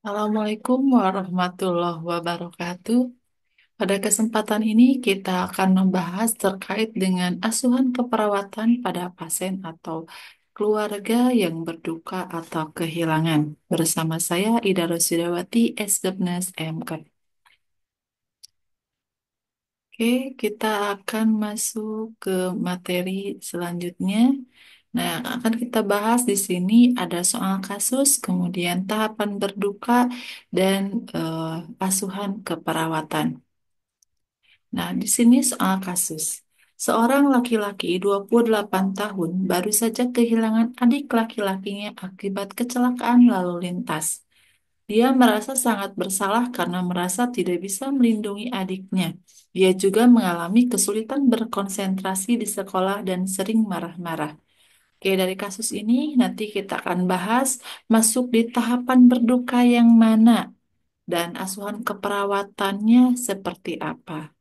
Assalamualaikum warahmatullahi wabarakatuh. Pada kesempatan ini kita akan membahas terkait dengan asuhan keperawatan pada pasien atau keluarga yang berduka atau kehilangan. Bersama saya Ida Rosidawati, S. MK. Oke, kita akan masuk ke materi selanjutnya. Nah, yang akan kita bahas di sini ada soal kasus, kemudian tahapan berduka, dan asuhan keperawatan. Nah, di sini soal kasus. Seorang laki-laki 28 tahun baru saja kehilangan adik laki-lakinya akibat kecelakaan lalu lintas. Dia merasa sangat bersalah karena merasa tidak bisa melindungi adiknya. Dia juga mengalami kesulitan berkonsentrasi di sekolah dan sering marah-marah. Oke, dari kasus ini nanti kita akan bahas masuk di tahapan berduka yang mana dan asuhan keperawatannya seperti apa.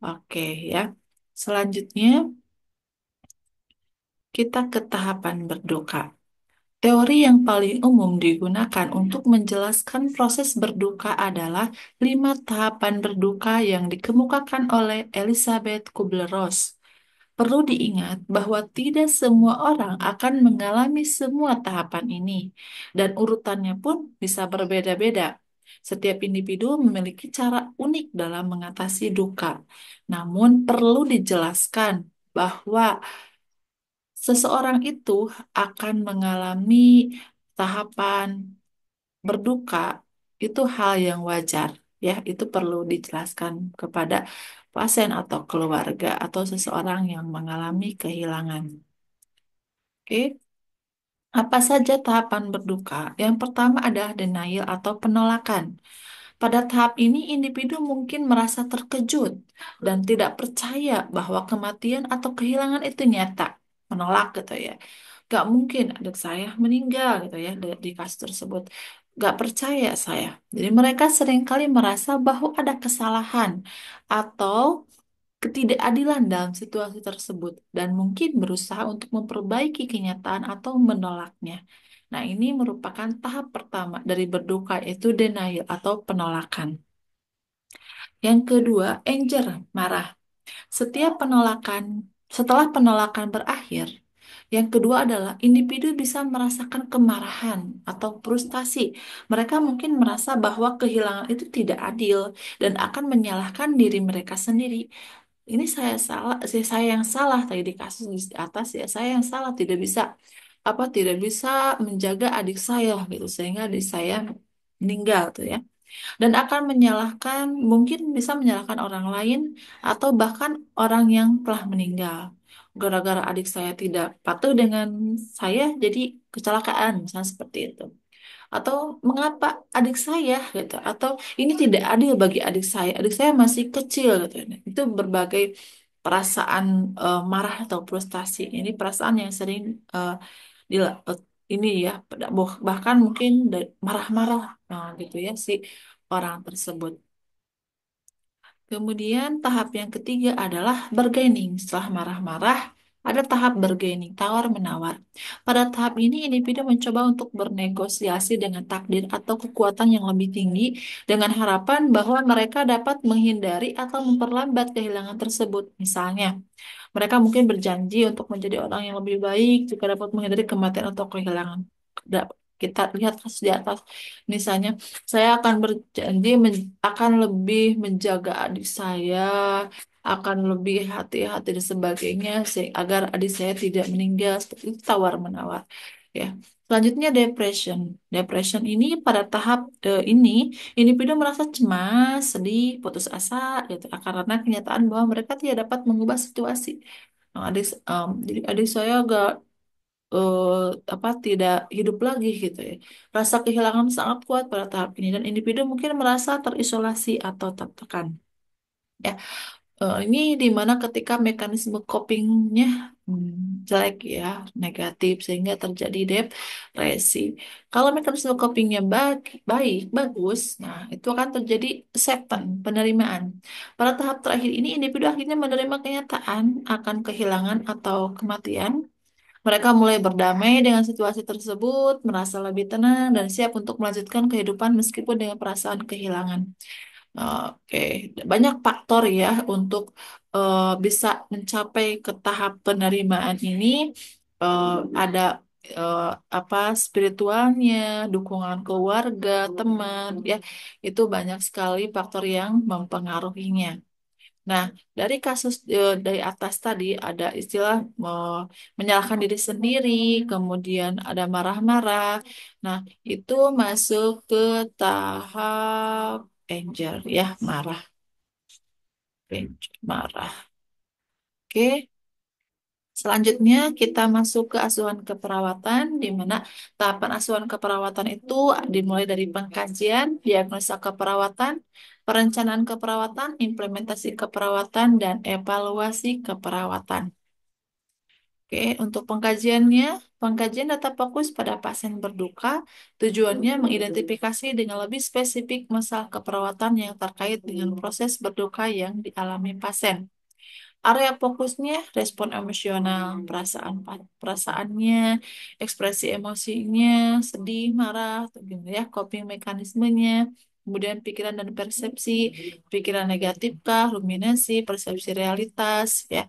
Oke ya. Selanjutnya kita ke tahapan berduka. Teori yang paling umum digunakan untuk menjelaskan proses berduka adalah 5 tahapan berduka yang dikemukakan oleh Elizabeth Kubler-Ross. Perlu diingat bahwa tidak semua orang akan mengalami semua tahapan ini, dan urutannya pun bisa berbeda-beda. Setiap individu memiliki cara unik dalam mengatasi duka. Namun, perlu dijelaskan bahwa seseorang itu akan mengalami tahapan berduka, itu hal yang wajar. Ya, itu perlu dijelaskan kepada pasien atau keluarga atau seseorang yang mengalami kehilangan. Oke, apa saja tahapan berduka? Yang pertama adalah denial atau penolakan. Pada tahap ini, individu mungkin merasa terkejut dan tidak percaya bahwa kematian atau kehilangan itu nyata. Menolak gitu ya. Gak mungkin adik saya meninggal gitu ya di kasus tersebut. Gak percaya saya. Jadi mereka seringkali merasa bahwa ada kesalahan atau ketidakadilan dalam situasi tersebut dan mungkin berusaha untuk memperbaiki kenyataan atau menolaknya. Nah, ini merupakan tahap pertama dari berduka, yaitu denial atau penolakan. Yang kedua, anger, marah. Setiap penolakan, setelah penolakan berakhir, yang kedua adalah individu bisa merasakan kemarahan atau frustasi. Mereka mungkin merasa bahwa kehilangan itu tidak adil dan akan menyalahkan diri mereka sendiri. Ini saya salah, saya yang salah tadi di kasus di atas ya, saya yang salah tidak bisa menjaga adik saya gitu sehingga adik saya meninggal tuh ya, dan akan menyalahkan, mungkin bisa menyalahkan orang lain atau bahkan orang yang telah meninggal. Gara-gara adik saya tidak patuh dengan saya, jadi kecelakaan, misalnya seperti itu. Atau mengapa adik saya gitu, atau ini tidak adil bagi adik saya masih kecil gitu. Nah, itu berbagai perasaan marah atau frustasi. Ini perasaan yang sering ini ya, bahkan mungkin marah-marah gitu ya si orang tersebut. Kemudian tahap yang ketiga adalah bargaining. Setelah marah-marah, ada tahap bargaining, tawar-menawar. Pada tahap ini, individu mencoba untuk bernegosiasi dengan takdir atau kekuatan yang lebih tinggi dengan harapan bahwa mereka dapat menghindari atau memperlambat kehilangan tersebut. Misalnya, mereka mungkin berjanji untuk menjadi orang yang lebih baik jika dapat menghindari kematian atau kehilangan. Kita lihat kasus di atas. Misalnya, saya akan berjanji akan lebih menjaga adik saya, akan lebih hati-hati dan sebagainya, agar adik saya tidak meninggal. Seperti itu tawar-menawar. Ya. Selanjutnya depression. Depression ini pada tahap ini individu merasa cemas, sedih, putus asa, gitu, karena kenyataan bahwa mereka tidak dapat mengubah situasi. Nah, jadi adik saya agak eh, tidak hidup lagi gitu ya. Rasa kehilangan sangat kuat pada tahap ini dan individu mungkin merasa terisolasi atau tertekan. Ya, ini di mana ketika mekanisme copingnya jelek ya, negatif sehingga terjadi depresi. Kalau mekanisme copingnya baik, bagus, nah itu akan terjadi acceptance, penerimaan. Pada tahap terakhir ini individu akhirnya menerima kenyataan akan kehilangan atau kematian, Mereka mulai berdamai dengan situasi tersebut, merasa lebih tenang, dan siap untuk melanjutkan kehidupan meskipun dengan perasaan kehilangan. Oke, banyak faktor ya untuk bisa mencapai ke tahap penerimaan ini. Eh, ada eh, apa spiritualnya, dukungan keluarga, teman, ya itu banyak sekali faktor yang mempengaruhinya. Nah, dari kasus dari atas tadi ada istilah menyalahkan diri sendiri, kemudian ada marah-marah. Nah, itu masuk ke tahap anger ya, marah, anger, marah. Oke. Selanjutnya kita masuk ke asuhan keperawatan, di mana tahapan asuhan keperawatan itu dimulai dari pengkajian, diagnosa keperawatan, perencanaan keperawatan, implementasi keperawatan, dan evaluasi keperawatan. Oke, untuk pengkajian data fokus pada pasien berduka, tujuannya mengidentifikasi dengan lebih spesifik masalah keperawatan yang terkait dengan proses berduka yang dialami pasien. Area fokusnya respon emosional, perasaannya, ekspresi emosinya, sedih, marah, atau gitu ya, coping mekanismenya, kemudian pikiran dan persepsi, pikiran negatif kah, ruminasi, persepsi realitas, ya,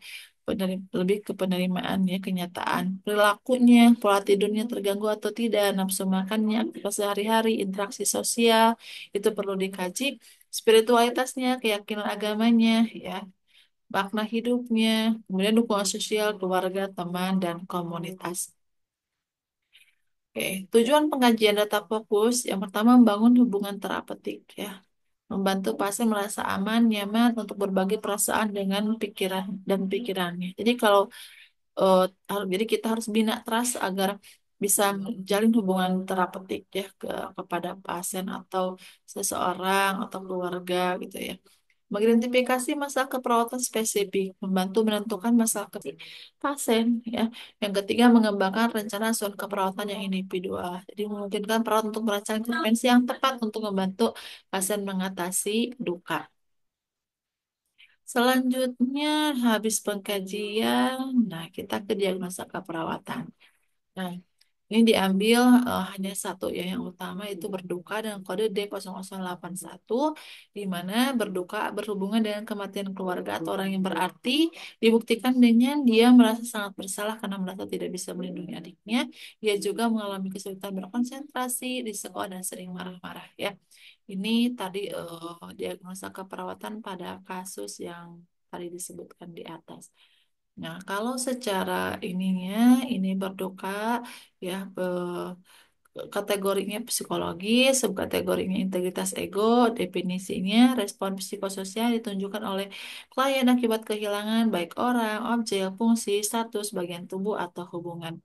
lebih ke penerimaan ya kenyataan, perilakunya, pola tidurnya terganggu atau tidak, nafsu makannya, aktivitas sehari-hari, interaksi sosial, itu perlu dikaji, spiritualitasnya, keyakinan agamanya, ya makna hidupnya, kemudian dukungan sosial, keluarga, teman, dan komunitas. Oke, tujuan pengajian data fokus yang pertama membangun hubungan terapeutik ya, membantu pasien merasa aman, nyaman untuk berbagi perasaan dengan pikirannya. Jadi kalau jadi kita harus bina trust agar bisa menjalin hubungan terapeutik ya kepada pasien atau seseorang atau keluarga gitu ya. Mengidentifikasi masalah keperawatan spesifik, membantu menentukan masalah pasien ya. Yang ketiga, mengembangkan rencana asuhan keperawatan yang individual. Jadi memungkinkan perawat untuk merancang intervensi yang tepat untuk membantu pasien mengatasi duka. Selanjutnya, habis pengkajian, nah kita ke diagnosa keperawatan. Nah, ini diambil hanya satu ya, yang utama itu berduka dengan kode D0081, di mana berduka berhubungan dengan kematian keluarga atau orang yang berarti dibuktikan dengan dia merasa sangat bersalah karena merasa tidak bisa melindungi adiknya. Dia juga mengalami kesulitan berkonsentrasi di sekolah dan sering marah-marah ya. Ini tadi diagnosa keperawatan pada kasus yang tadi disebutkan di atas. Nah, kalau secara ininya, ini berduka ya, kategorinya psikologi, subkategorinya integritas ego, definisinya respon psikososial ditunjukkan oleh klien akibat kehilangan baik orang, objek, fungsi, status, bagian tubuh, atau hubungan.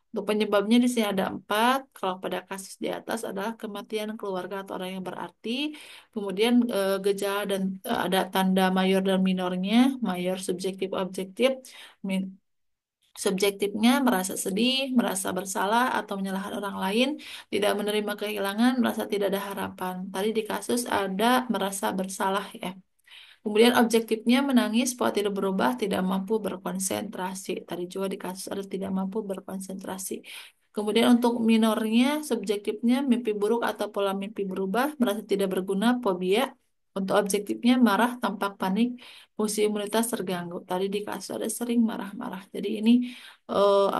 Untuk penyebabnya di sini ada empat. Kalau pada kasus di atas adalah kematian keluarga atau orang yang berarti. Kemudian gejala dan ada tanda mayor dan minornya. Mayor subjektif objektif. Subjektifnya merasa sedih, merasa bersalah atau menyalahkan orang lain, tidak menerima kehilangan, merasa tidak ada harapan. Tadi di kasus ada merasa bersalah ya. Kemudian objektifnya menangis, pola tidur berubah, tidak mampu berkonsentrasi. Tadi juga di kasus ada tidak mampu berkonsentrasi. Kemudian untuk minornya, subjektifnya mimpi buruk atau pola mimpi berubah, merasa tidak berguna, fobia. Untuk objektifnya marah, tampak panik, fungsi imunitas terganggu. Tadi di kasus ada sering marah-marah. Jadi ini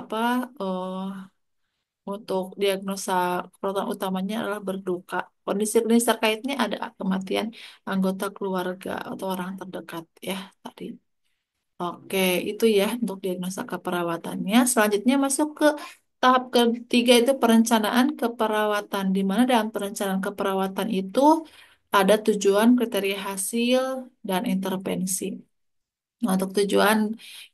apa untuk diagnosa keperawatan utamanya adalah berduka. Kondisi klinis terkaitnya ada kematian anggota keluarga atau orang terdekat ya tadi. Oke, itu ya untuk diagnosa keperawatannya. Selanjutnya masuk ke tahap ketiga itu perencanaan keperawatan. Di mana dalam perencanaan keperawatan itu ada tujuan, kriteria hasil, dan intervensi. Nah, untuk tujuan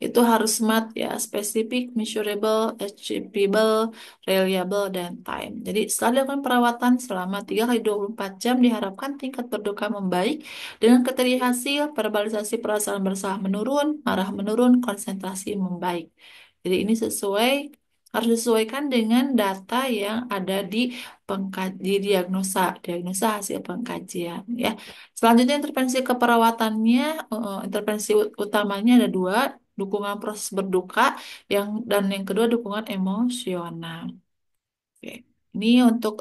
itu harus SMART ya, spesifik, measurable, achievable, reliable, dan time. Jadi setelah dilakukan perawatan selama 3 kali 24 jam diharapkan tingkat berduka membaik dengan kriteria hasil, verbalisasi perasaan bersalah menurun, marah menurun, konsentrasi membaik. Jadi ini harus disesuaikan dengan data yang ada di diagnosa hasil pengkajian ya. Selanjutnya intervensi keperawatannya, intervensi utamanya ada dua. dukungan proses berduka, dan yang kedua dukungan emosional. Oke. Ini untuk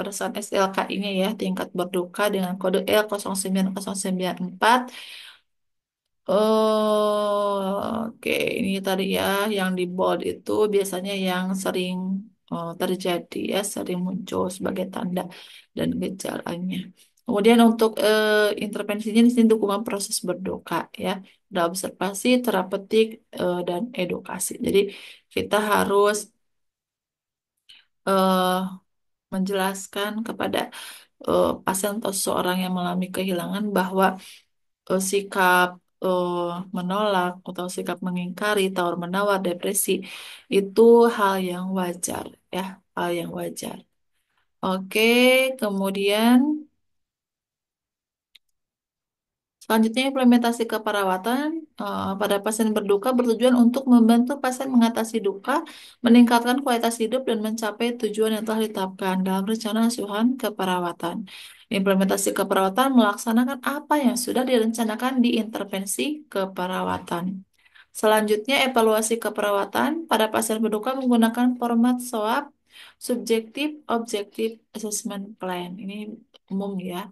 urusan SLKI-nya ya, tingkat berduka dengan kode L0904. Oke, ini tadi ya yang di bold itu biasanya yang sering terjadi ya, sering muncul sebagai tanda dan gejalanya. Kemudian untuk intervensinya di sini dukungan proses berduka ya, ada observasi, terapeutik, dan edukasi. Jadi kita harus eh, menjelaskan kepada pasien atau seseorang yang mengalami kehilangan bahwa sikap eh, menolak atau sikap mengingkari, tawar-menawar, depresi itu hal yang wajar ya, hal yang wajar. Oke, kemudian selanjutnya implementasi keperawatan pada pasien berduka bertujuan untuk membantu pasien mengatasi duka, meningkatkan kualitas hidup dan mencapai tujuan yang telah ditetapkan dalam rencana asuhan keperawatan. Implementasi keperawatan melaksanakan apa yang sudah direncanakan di intervensi keperawatan. Selanjutnya, evaluasi keperawatan pada pasien berduka menggunakan format SOAP, Subjective Objective Assessment Plan. Ini umum ya.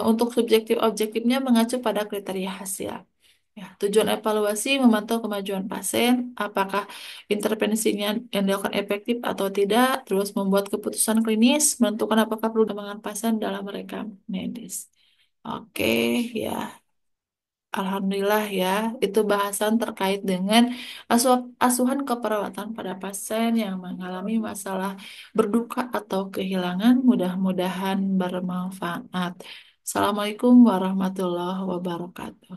Untuk subjektif objektifnya mengacu pada kriteria hasil. Ya, tujuan evaluasi memantau kemajuan pasien, apakah intervensinya yang dilakukan efektif atau tidak, terus membuat keputusan klinis, menentukan apakah perlu pengembangan pasien dalam rekam medis. Oke, ya. Alhamdulillah ya, itu bahasan terkait dengan asuhan keperawatan pada pasien yang mengalami masalah berduka atau kehilangan. Mudah-mudahan bermanfaat. Assalamualaikum warahmatullahi wabarakatuh.